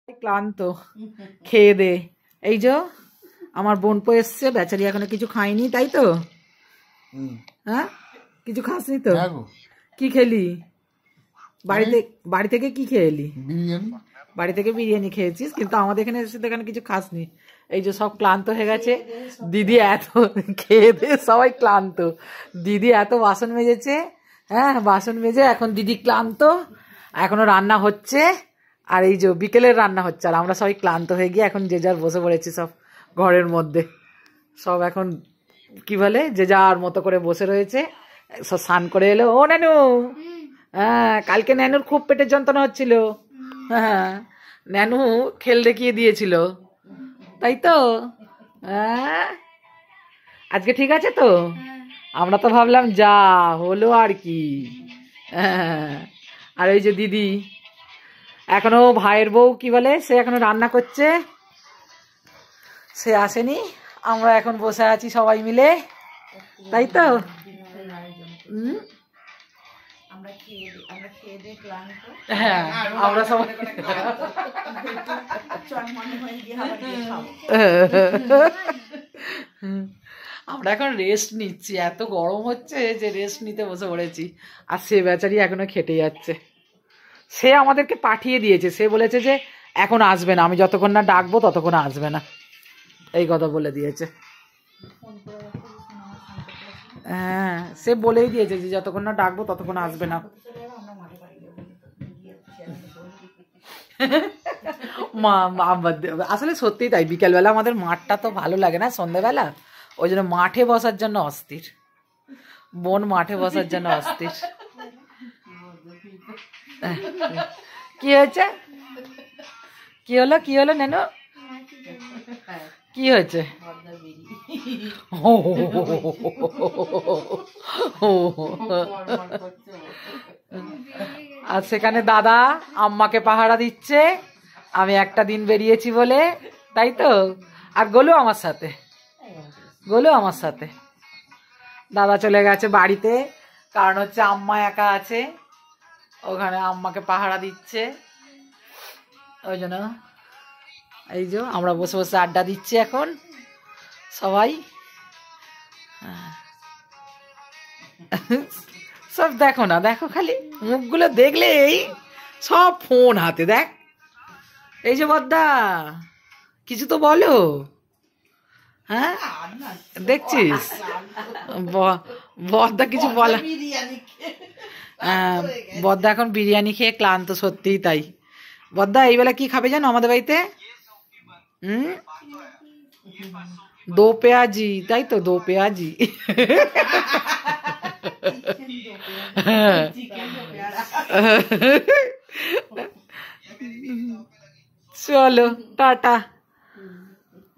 ক্লান্ত খেয়ে দে। এই যে আমার বোনপো এসছে, বেচারি এখনো কিছু খায়নি, তাই তো? হ্যাঁ, কিছু খাসনি তো? কি খেলি বাড়ি থেকে? কি খেয়ে এলি? বাড়ি থেকে বিরিয়ানি খেয়েছিস, কিন্তু আমাদের এখানে এসে এখানে কিছু খাসনি। এই যে সব ক্লান্ত হয়ে গেছে দিদি, এত খেয়ে দিয়ে সবাই ক্লান্ত। দিদি এত বাসন মেজেছে, হ্যাঁ বাসন মেজে এখন দিদি ক্লান্ত, এখনো রান্না হচ্ছে। আর এই যে বিকেলের রান্না হচ্ছে, আর আমরা সবাই ক্লান্ত হয়ে গিয়ে এখন যে যার বসে পড়েছি সব ঘরের মধ্যে। সব এখন কি বলে, যে যার মতো করে বসে রয়েছে। সব স্নান করে এলো। ও নানু, হ্যাঁ কালকে নানুর খুব পেটের যন্ত্রণা হচ্ছিল। হ্যাঁ, নানু খেল দেখিয়ে দিয়েছিল, তাই তো? হ্যাঁ, আজকে ঠিক আছে তো? আমরা তো ভাবলাম যা হলো আর কি। হ্যাঁ, আর ওই যে দিদি এখনো ভাইয়ের বউ কি বলে, সে এখনো রান্না করছে, সে আসেনি। আমরা এখন বসে আছি সবাই মিলে, তাই তো? হ্যাঁ, আমরা সবাই আমরা এখন রেস্ট নিচ্ছি, এত গরম হচ্ছে যে রেস্ট নিতে বসে পড়েছি। আর সে বেচারি এখনো খেটে যাচ্ছে। সে আমাদেরকে পাঠিয়ে দিয়েছে, সে বলেছে যে এখন আসবে না, আমি যতক্ষণ না ডাকবো ততক্ষণ আসবে না, এই কথা বলে দিয়েছে। হ্যাঁ, সে বলেই দিয়েছে যে যতক্ষণ না ডাকবো ততক্ষণ আসবে না। আসলে সত্যিই তাই, বিকেলবেলা আমাদের মাঠটা তো ভালো লাগে না, সন্ধ্যেবেলা ওই জন্য মাঠে বসার জন্য অস্থির। বোন মাঠে বসার জন্য অস্থির। কি হয়েছে? কি হলো? কি হলো নেনো? কি হয়েছে? আর সেখানে দাদা আম্মাকে পাহারা দিচ্ছে, আমি একটা দিন বেরিয়েছি বলে, তাই তো? আর গোলু আমার সাথে, গোলু আমার সাথে। দাদা চলে গেছে বাড়িতে, কারণ হচ্ছে আম্মা একা আছে, ওখানে আম্মাকে পাহারা দিচ্ছে, ওই জন্য। এই যে আমরা বসে বসে আড্ডা দিচ্ছি এখন সবাই। সব দেখো না, দেখো খালি মুখগুলো দেখলে এই সব ফোন হাতে। দেখ এই যে বদ্দা, কিছু তো বলো। হ্যাঁ দেখছিস বদ্দা কিছু বলা। বদ্দা এখন বিরিয়ানি খেয়ে ক্লান্ত, সত্যিই তাই। বদ্দা এইবেলা কি খাবে জানো আমাদের বাড়িতে? দো পেঁয়াজি, তাই তো? দো পেঁয়াজি। চলো টাটা।